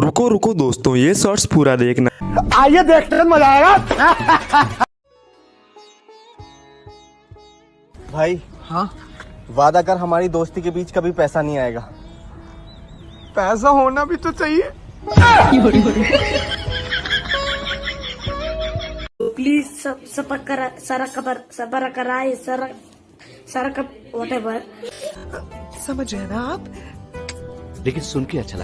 रुको रुको दोस्तों, ये शॉर्ट्स पूरा देखना। आइए देखते हैं, मजा आएगा। भाई हाँ, वादा कर हमारी दोस्ती के बीच कभी पैसा नहीं आएगा। पैसा होना भी तो चाहिए। प्लीज सबर कराए सर का whatever। समझ रहे ना आप? लेकिन सुन के अच्छा लगा।